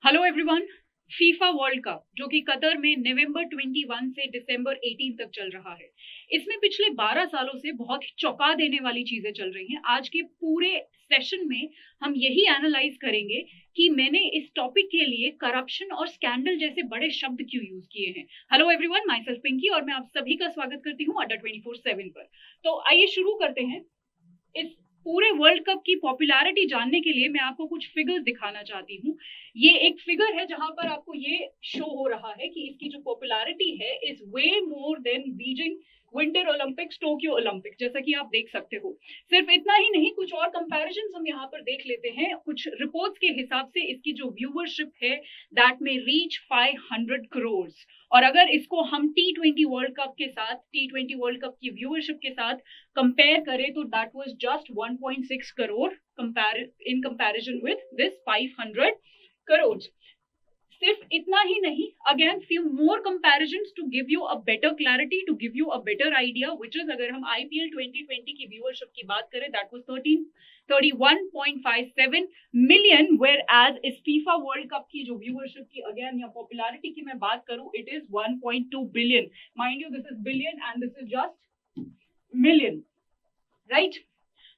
Hello everyone. FIFA World cup जो कि Qatar में नवंबर 21 से दिसंबर 18 तक चल रहा है, इसमें पिछले 12 सालों से बहुत ही चौंका देने वाली चीजें चल रही हैं। आज के पूरे सेशन में हम यही एनालाइज करेंगे कि मैंने इस टॉपिक के लिए करप्शन और स्कैंडल जैसे बड़े शब्द क्यों यूज किए हैं। Hello everyone, myself Pinky और मैं आप सभी का स्वागत करती हूँ अड्डा 24/7 पर। तो आइए शुरू करते हैं। इस पूरे वर्ल्ड कप की पॉपुलैरिटी जानने के लिए मैं आपको कुछ फिगर्स दिखाना चाहती हूँ। ये एक फिगर है जहां पर आपको ये शो हो रहा है कि इसकी जो पॉपुलैरिटी है is way more than Beijing winter Olympics, Tokyo Olympic, जैसा कि आप देख सकते हो। सिर्फ इतना ही नहीं, कुछ और कंपैरिजन हम यहाँ पर देख लेते हैं। कुछ रिपोर्ट्स के हिसाब से इसकी जो व्यूवरशिप है दैट में रीच 500 करोड़। और अगर इसको हम T20 वर्ल्ड कप के साथ, T20 वर्ल्ड कप की व्यूवरशिप के साथ कंपेयर करें तो that was just 1.6 crore in comparison with this 500 crore. सिर्फ इतना ही नहीं, again few more comparisons to give you a better clarity, to give you a better idea, which is अगर हम IPL 2020 की व्यूअरशिप की बात करें that was 31.57 million, whereas इस फीफा वर्ल्ड कप की जो व्यूअरशिप की अगेन या पॉपुलैरिटी की मैं बात करूं it is 1.2 billion. Mind you, this is billion and this is just million, right?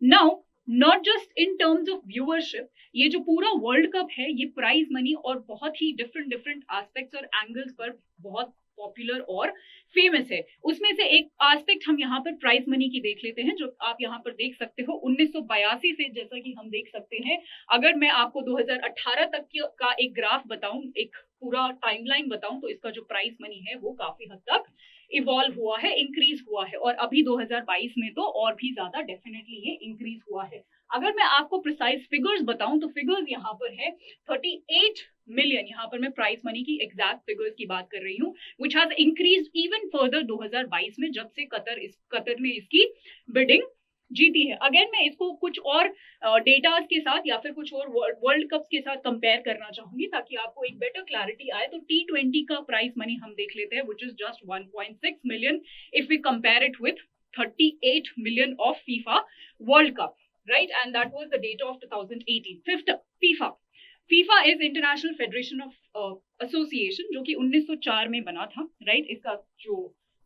Now not just in terms of viewership, ये जो पूरा वर्ल्ड कप है ये प्राइज मनी और बहुत ही डिफरेंट डिफरेंट एस्पेक्ट्स और एंगल्स पर बहुत पॉपुलर और फेमस है। उसमें से एक एस्पेक्ट हम यहाँ पर प्राइज मनी की देख लेते हैं, जो आप यहाँ पर देख सकते हो 1982 से, जैसा कि हम देख सकते हैं। अगर मैं आपको 2018 तक का एक ग्राफ बताऊं, एक पूरा टाइमलाइन बताऊं, तो इसका जो प्राइज मनी है वो काफी हद तक इवॉल्व हुआ है, इंक्रीज हुआ है, और अभी 2022 में तो और भी ज्यादा डेफिनेटली ये इंक्रीज हुआ है। अगर मैं आपको प्रिसाइज फिगर्स बताऊं तो फिगर्स यहाँ पर है 38 मिलियन। यहाँ पर मैं प्राइस मनी की एग्जैक्ट फिगर्स की बात कर रही हूँ, which has increase even further 2022 में, जब से कतर ने इसकी बिडिंग जीती है। अगेन मैं इसको कुछ और डेटास के साथ या फिर कुछ और वर्ल्ड कप के साथ कंपेयर करना चाहूंगी ताकि आपको एक बेटर क्लैरिटी आए। तो T20 का प्राइस मनी हम देख लेते हैं, which is just 1.6 million if we compare it with 38 million of FIFA World Cup, right? And that was the data of 2018. Fifth, FIFA. FIFA is International Federation of Association, जो कि 1904 में बना था, right? इसका जो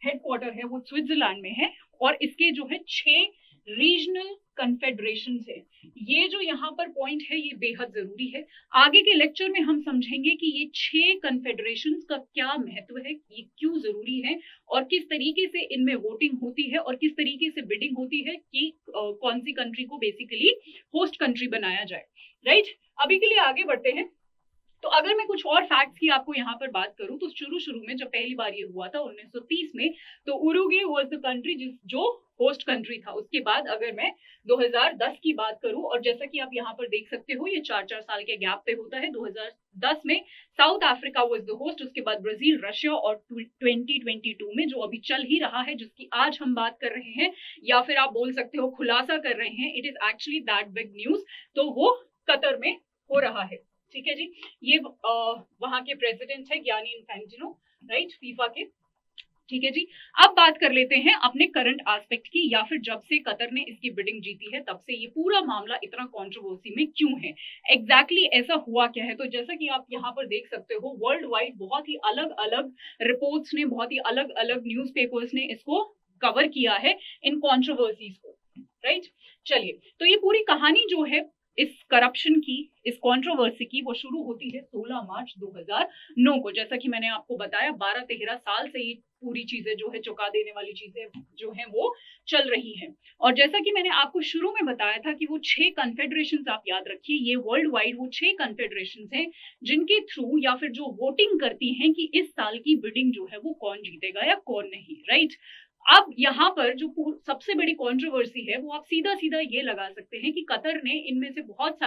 हेडक्वार्टर है वो Switzerland में है और इसके जो है 6 रीजनल कन्फेडरेशन है। ये जो यहाँ पर पॉइंट है ये बेहद जरूरी है। आगे के लेक्चर में हम समझेंगे कि ये 6 कन्फेडरेशन का क्या महत्व है, ये क्यों जरूरी है और किस तरीके से इनमें वोटिंग होती है और किस तरीके से बिडिंग होती है कि कौन सी कंट्री को बेसिकली होस्ट कंट्री बनाया जाए, राइट? अभी के लिए आगे बढ़ते हैं। तो अगर मैं कुछ और फैक्ट्स की आपको यहाँ पर बात करूं तो शुरू में जब पहली बार ये हुआ था 1930 में, तो उरुग्वे वाज द कंट्री जो होस्ट कंट्री था। उसके बाद अगर मैं 2010 की बात करूं, और जैसा कि आप यहाँ पर देख सकते हो ये 4-4 साल के गैप पे होता है। 2010 में south Africa was the host, उसके बाद ब्राजील, रशिया, और 2022 में जो अभी चल ही रहा है, जिसकी आज हम बात कर रहे हैं या फिर आप बोल सकते हो खुलासा कर रहे हैं, it is actually that big news, तो वो कतर में हो रहा है। ठीक है जी, ये वहां के प्रेसिडेंट है गियानी इन्फेंटिनो, राइट, फीफा के। ठीक है जी, अब बात कर लेते हैं अपने करंट एस्पेक्ट की, या फिर जब से कतर ने इसकी बिडिंग जीती है तब से ये पूरा मामला इतना कंट्रोवर्सी में क्यों है, एग्जैक्टली ऐसा हुआ क्या है। तो जैसा कि आप यहाँ पर देख सकते हो वर्ल्ड वाइड बहुत ही अलग अलग रिपोर्ट्स ने, बहुत ही अलग अलग न्यूज़पेपर्स ने इसको कवर किया है, इन कॉन्ट्रोवर्सीज को, राइट? चलिए, तो ये पूरी कहानी जो है इस करप्शन की, इस कंट्रोवर्सी की, वो शुरू होती है 16 मार्च 2009 को। जैसा कि मैंने आपको बताया 12-13 साल से ये पूरी चीजें जो है, चौंका देने वाली चीजें जो है वो चल रही हैं। और जैसा कि मैंने आपको शुरू में बताया था कि वो 6 कन्फेडरेशंस, आप याद रखिए, ये वर्ल्ड वाइड वो 6 कन्फेडरेशंस हैं जिनके थ्रू या फिर जो वोटिंग करती हैं कि इस साल की बिडिंग जो है वो कौन जीतेगा या कौन नहीं, राइट? अब यहाँ पर जो सबसे बड़ी कंट्रोवर्सी है वो आप सीधा सीधा ये लगा सकते हैं कि कतर ने इनमें से बहुत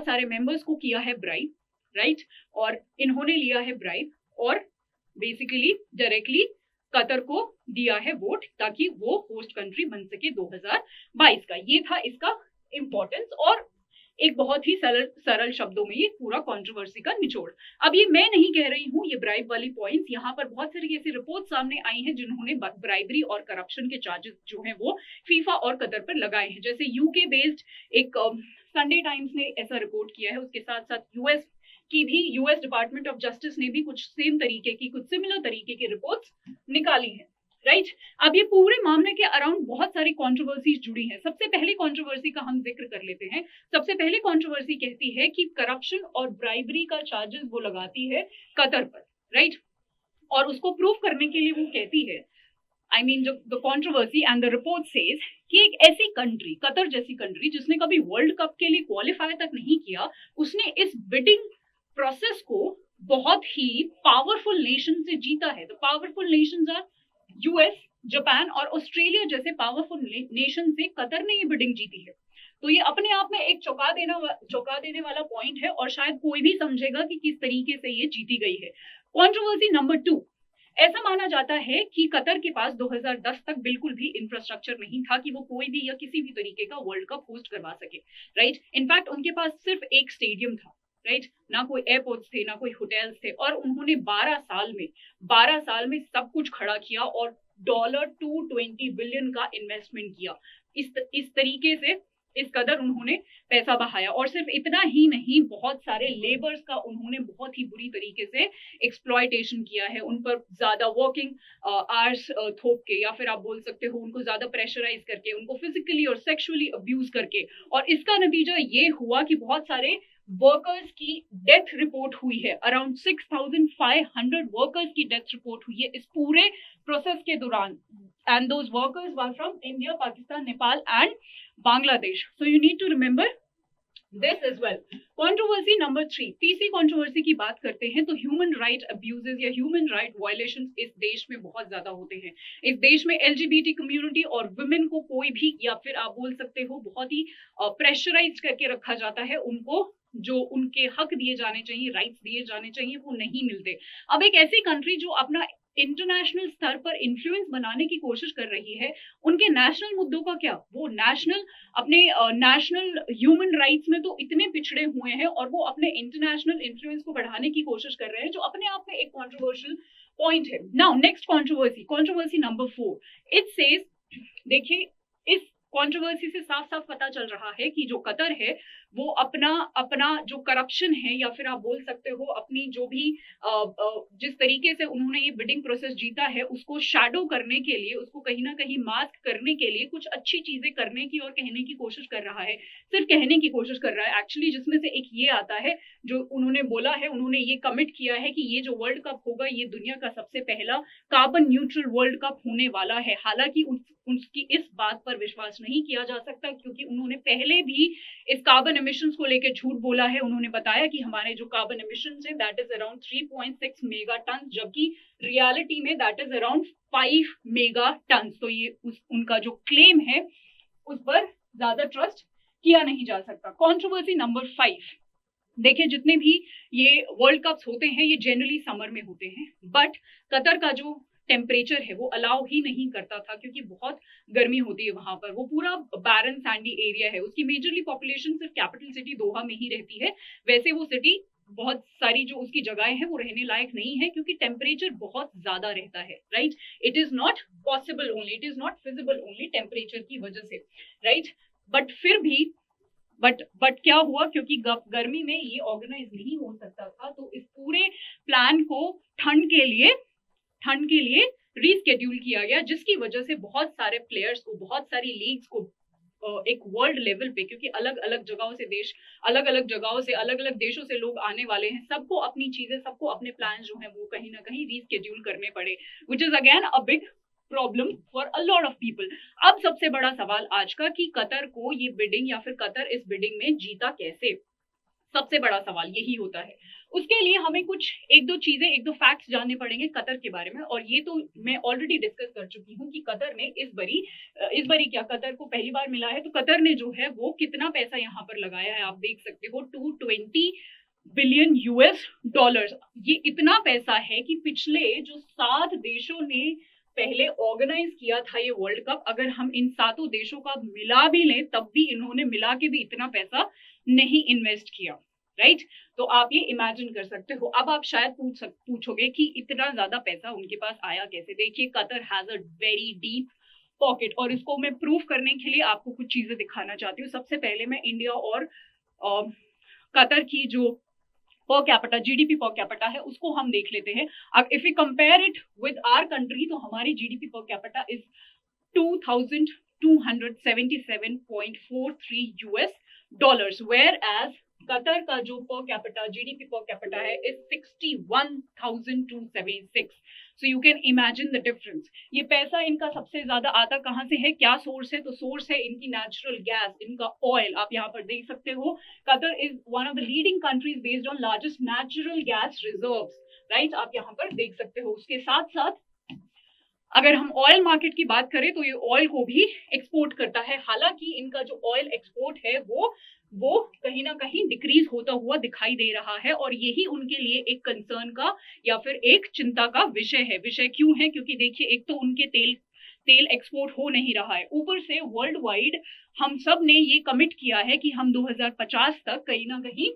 सारे मेंबर्स को किया है ब्राइब, राइट? और इन्होंने लिया है ब्राइब और बेसिकली डायरेक्टली कतर को दिया है वोट ताकि वो होस्ट कंट्री बन सके 2022 का। ये था इसका इंपॉर्टेंस और एक बहुत ही सरल शब्दों में ये पूरा कंट्रोवर्सी का निचोड़। अब ये मैं नहीं कह रही हूँ, ये ब्राइब वाली पॉइंट्स, यहाँ पर बहुत सारी ऐसी रिपोर्ट सामने आई हैं जिन्होंने ब्राइबरी और करप्शन के चार्जेस जो हैं वो फीफा और कतर पर लगाए हैं। जैसे यूके बेस्ड एक संडे टाइम्स ने ऐसा रिपोर्ट किया है, उसके साथ साथ यूएस की भी यूएस डिपार्टमेंट ऑफ जस्टिस ने भी कुछ सिमिलर तरीके की रिपोर्ट्स निकाली हैं, राइट। अब ये पूरे मामले के अराउंड बहुत सारी कंट्रोवर्सीज जुड़ी हैं। सबसे पहली कंट्रोवर्सी का हम जिक्र कर लेते हैं। सबसे पहली कंट्रोवर्सी कहती है कि करप्शन और ब्राइबरी का चार्जेस वो लगाती है कतर पर, राइट। और उसको प्रूव करने के लिए वो कहती है, I mean, the controversy and the report says कि एक ऐसी कंट्री, कतर जैसी कंट्री जिसने कभी वर्ल्ड कप के लिए क्वालिफाई तक नहीं किया, उसने इस बिडिंग प्रोसेस को बहुत ही पावरफुल नेशन से जीता है। The powerful nations are US, Japan और ऑस्ट्रेलिया जैसे पावरफुल नेशन से कतर ने ये बिडिंग जीती है। तो ये अपने आप में एक चौंका देने वाला पॉइंट है और शायद कोई भी समझेगा कि किस तरीके से ये जीती गई है। कंट्रोवर्सी नंबर 2, ऐसा माना जाता है कि कतर के पास 2010 तक बिल्कुल भी इंफ्रास्ट्रक्चर नहीं था कि वो कोई भी या किसी भी तरीके का वर्ल्ड कप होस्ट करवा सके, राइट। इनफैक्ट उनके पास सिर्फ एक स्टेडियम था, राइट। ना कोई एयरपोर्ट्स थे, ना कोई होटल्स थे, और उन्होंने 12 साल में सब कुछ खड़ा किया और $220 बिलियन का इन्वेस्टमेंट किया। इस तरीके से इस कदर उन्होंने पैसा बहाया। और सिर्फ इतना ही नहीं, बहुत सारे लेबर्स का उन्होंने बहुत ही बुरी तरीके से एक्सप्लॉयटेशन किया है, उन पर ज्यादा वर्किंग आवर्स थोप के, या फिर आप बोल सकते हो उनको ज्यादा प्रेशराइज करके, उनको फिजिकली और सेक्सुअली अब्यूज करके। और इसका नतीजा ये हुआ कि बहुत सारे वर्कर्स की डेथ रिपोर्ट हुई है। अराउंड 6,500 वर्कर्स की डेथ रिपोर्ट हुई है इस पूरे प्रोसेस के दौरान, and those workers were from India, Pakistan, Nepal and Bangladesh. So you need to remember this as well. Controversy number 3, तीसरी कंट्रोवर्सी की बात करते हैं तो ह्यूमन राइट अब्यूजेस या ह्यूमन राइट वायलेशंस इस देश में बहुत ज्यादा होते हैं। इस देश में एलजीबीटी कम्युनिटी और वुमेन को कोई भी, या फिर आप बोल सकते हो बहुत ही प्रेशराइज करके रखा जाता है। उनको जो उनके हक दिए जाने चाहिए, राइट्स दिए जाने चाहिए, वो नहीं मिलते। अब एक ऐसी कंट्री जो अपना इंटरनेशनल स्तर पर इन्फ्लुएंस बनाने की कोशिश कर रही है, उनके नेशनल मुद्दों का क्या, वो अपने नेशनल ह्यूमन राइट्स में तो इतने पिछड़े हुए हैं और वो अपने इंटरनेशनल इन्फ्लुएंस को बढ़ाने की कोशिश कर रहे हैं, जो अपने आप में एक कंट्रोवर्शियल पॉइंट है। Now next controversy number 4, it says, देखिए इस कंट्रोवर्सी से साफ साफ पता चल रहा है कि जो कतर है वो अपना जो करप्शन है, या फिर आप बोल सकते हो अपनी जो भी जिस तरीके से उन्होंने ये बिडिंग प्रोसेस जीता है, उसको शैडो करने के लिए, उसको कहीं ना कहीं मास्क करने के लिए कुछ अच्छी चीजें करने की और कहने की कोशिश कर रहा है। सिर्फ कहने की कोशिश कर रहा है एक्चुअली, जिसमें से एक ये आता है जो उन्होंने बोला है, उन्होंने ये कमिट किया है कि ये जो वर्ल्ड कप होगा ये दुनिया का सबसे पहला कार्बन न्यूट्रल वर्ल्ड कप होने वाला है। हालांकि उसकी इस बात पर विश्वास नहीं किया जा सकता, क्योंकि उन्होंने पहले भी इस कार्बन एमिशंस को लेकर झूठ बोला है। उन्होंने बताया कि हमारे जो कार्बन एमिशंस है that is around 3.6 mega ton, जबकि रियलिटी में that is around 5 mega ton. तो ये उनका जो क्लेम है उस पर ज्यादा ट्रस्ट किया नहीं जा सकता। कंट्रोवर्सी नंबर 5, देखिए जितने भी ये वर्ल्ड कप्स होते हैं ये जनरली समर में होते हैं, बट कतर का जो टेम्परेचर है वो अलाउ ही नहीं करता था, क्योंकि बहुत गर्मी होती है वहां पर। वो पूरा बैरन सैंडी एरिया है, उसकी मेजरली पॉपुलेशन सिर्फ कैपिटल सिटी दोहा में ही रहती है। वैसे वो सिटी बहुत सारी जो उसकी जगहें हैं वो रहने लायक नहीं है, क्योंकि टेम्परेचर बहुत ज्यादा रहता है, right. It is not possible only, it is not feasible only temperature की वजह से, राइट। बट फिर भी बट क्या हुआ, क्योंकि गर्मी में ये ऑर्गेनाइज नहीं हो सकता था, तो इस पूरे प्लान को ठंड के लिए रीस्केड्यूल किया गया, जिसकी वजह से बहुत सारे प्लेयर्स को, बहुत सारी लीग्स को एक वर्ल्ड लेवल पे, क्योंकि अलग अलग जगहों से अलग अलग देशों से लोग आने वाले हैं, सबको अपनी चीजें, सबको अपने प्लान जो हैं वो कहीं ना कहीं रीस्केड्यूल करने पड़े, which is again a big problem for a lot of people. अब सबसे बड़ा सवाल आज का कि कतर को ये बिडिंग, या फिर कतर इस बिडिंग में जीता कैसे, सबसे बड़ा सवाल यही होता है। उसके लिए हमें कुछ एक दो फैक्ट्स जानने पड़ेंगे कतर के बारे में, और ये तो मैं ऑलरेडी डिस्कस कर चुकी हूँ कि कतर ने इस बारी क्या, कतर को पहली बार मिला है, तो कतर ने जो है वो कितना पैसा यहाँ पर लगाया है, आप देख सकते हो $220 बिलियन US। ये इतना पैसा है कि पिछले जो 7 देशों ने पहले ऑर्गेनाइज किया था ये वर्ल्ड कप, अगर हम इन 7 देशों का मिला भी लें तब भी इन्होंने मिला के भी इतना पैसा नहीं इन्वेस्ट किया, राइट। तो आप ये इमेजिन कर सकते हो। अब आप शायद पूछोगे कि इतना ज्यादा पैसा उनके पास आया कैसे। देखिए Qatar has a very deep pocket, और इसको मैं प्रूव करने के लिए आपको कुछ चीजें दिखाना चाहती हूँ। सबसे पहले मैं इंडिया और कतर की जो per capita GDP per capita है उसको हम देख लेते हैं। अब if you compare it with our country तो हमारी GDP per capita is 2277.43 US dollars, whereas Qatar का जो per capita GDP per capita है is 61,276। So you can imagine the difference. ये पैसा इनका सबसे ज्यादा आता कहां से है, क्या सोर्स है, तो सोर्स है इनकी नेचुरल गैस, इनका ऑयल। आप यहाँ पर देख सकते हो Qatar is one of the leading countries based on largest natural gas reserves, right, आप यहाँ पर देख सकते हो। उसके साथ साथ अगर हम ऑयल मार्केट की बात करें तो ये ऑयल को भी एक्सपोर्ट करता है। हालांकि इनका जो ऑयल एक्सपोर्ट है वो कहीं ना कहीं डिक्रीज होता हुआ दिखाई दे रहा है, और यही उनके लिए एक कंसर्न का या फिर एक चिंता का विषय है। विषय क्यों है, क्योंकि देखिए एक तो उनके तेल एक्सपोर्ट हो नहीं रहा है, ऊपर से वर्ल्ड वाइड हम सब ने ये कमिट किया है कि हम 2050 तक कहीं ना कहीं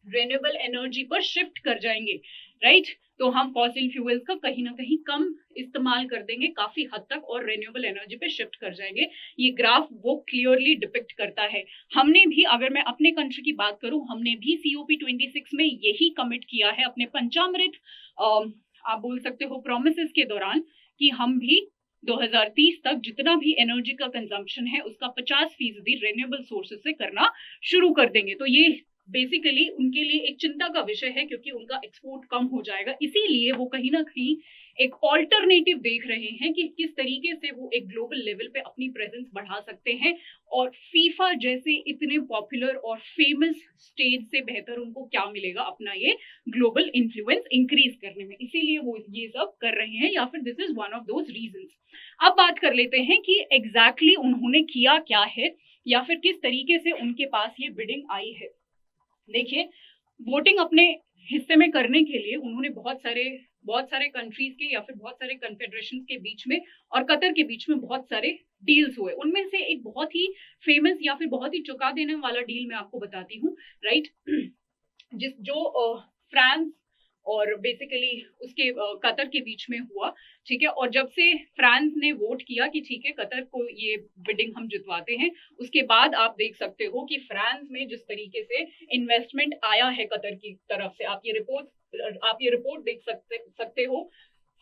रेन्यूएबल एनर्जी पर शिफ्ट कर जाएंगे, राइट। तो हम फॉसिल फ्यूल्स का कहीं ना कहीं कम इस्तेमाल कर देंगे काफी हद तक और रेन्यूएबल एनर्जी पे शिफ्ट कर जाएंगे। ये ग्राफ वो क्लियरली डिपिक्ट करता है। हमने भी, अगर मैं अपने कंट्री की बात करूं, हमने भी COP26 में यही कमिट किया है अपने पंचामृत आप बोल सकते हो प्रोमिसेस के दौरान, कि हम भी 2030 तक जितना भी एनर्जी का कंजम्पशन है उसका 50% रेन्यूएबल सोर्सेज से करना शुरू कर देंगे। तो ये बेसिकली उनके लिए एक चिंता का विषय है, क्योंकि उनका एक्सपोर्ट कम हो जाएगा। इसीलिए वो कहीं ना कहीं एक ऑल्टरनेटिव देख रहे हैं कि किस तरीके से वो एक ग्लोबल लेवल पे अपनी प्रेजेंस बढ़ा सकते हैं, और फीफा जैसे इतने पॉपुलर और फेमस स्टेज से बेहतर उनको क्या मिलेगा अपना ये ग्लोबल इन्फ्लुएंस इंक्रीज करने में। इसीलिए वो ये सब कर रहे हैं, या फिर this is one of those reasons. अब बात कर लेते हैं कि एग्जैक्टली उन्होंने किया क्या है, या फिर किस तरीके से उनके पास ये बिडिंग आई है। देखिए, वोटिंग अपने हिस्से में करने के लिए उन्होंने बहुत सारे कंट्रीज के या फिर बहुत सारे कन्फेडरेशन के बीच में और कतर के बीच में बहुत सारे डील्स हुए। उनमें से एक बहुत ही फेमस या फिर बहुत ही चौंका देने वाला डील मैं आपको बताती हूँ, राइट, जो फ्रांस और बेसिकली उसके कतर के बीच में हुआ, ठीक है। और जब से फ्रांस ने वोट किया कि ठीक है कतर को ये बिडिंग हम जितवाते हैं, उसके बाद आप देख सकते हो कि फ्रांस में जिस तरीके से इन्वेस्टमेंट आया है कतर की तरफ से, आप ये रिपोर्ट देख सकते हो।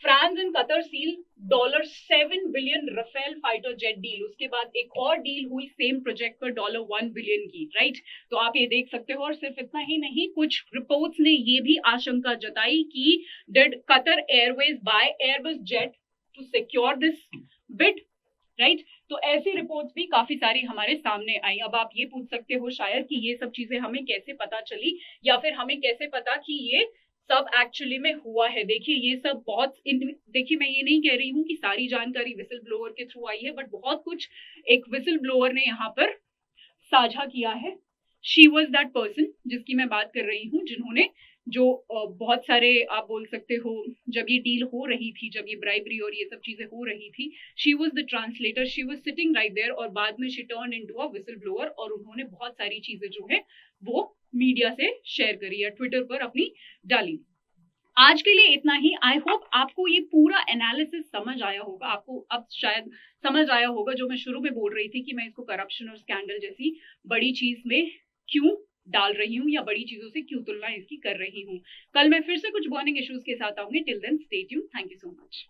France and Qatar seal $7 billion Rafale fighter jet deal. उसके बाद एक और डील हुई सेम प्रोजेक्ट पर $1 बिलियन की, राइट। तो आप ये देख सकते हो। और सिर्फ इतना ही नहीं, कुछ रिपोर्ट्स ने ये भी आशंका जताई कि did Qatar Airways buy Airbus jet to secure this bid, right. तो ऐसी रिपोर्ट्स भी काफी सारी हमारे सामने आई। अब आप ये पूछ सकते हो शायद कि ये सब चीजें हमें कैसे पता चली, या फिर हमें कैसे पता कि ये सब एक्चुअली में हुआ है। देखिए, ये सब देखिए, मैं ये नहीं कह रही हूँ कि सारी जानकारी विसल ब्लोअर के थ्रू आई है, बट बहुत कुछ एक विसल ब्लोअर ने यहाँ पर साझा किया है। शी वॉज दैट पर्सन जिसकी मैं बात कर रही हूँ, जिन्होंने जो बहुत सारे आप बोल सकते हो, जब ये डील हो रही थी, जब ये ब्राइबरी और ये सब चीजें हो रही थी, she was the translator, she was sitting right there, और बाद में she turn into a whistle blower, और उन्होंने बहुत सारी चीजें जो है वो मीडिया से शेयर करी या ट्विटर पर अपनी डाली। आज के लिए इतना ही। आई होप आपको ये पूरा एनालिसिस समझ आया होगा। आपको अब शायद समझ आया होगा जो मैं शुरू में बोल रही थी कि मैं इसको करप्शन और स्कैंडल जैसी बड़ी चीज में क्यों डाल रही हूँ, या बड़ी चीजों से क्यों तुलना इसकी कर रही हूँ। कल मैं फिर से कुछ बर्निंग इश्यूज के साथ आऊंगी। Till then stay tuned. Thank you so much.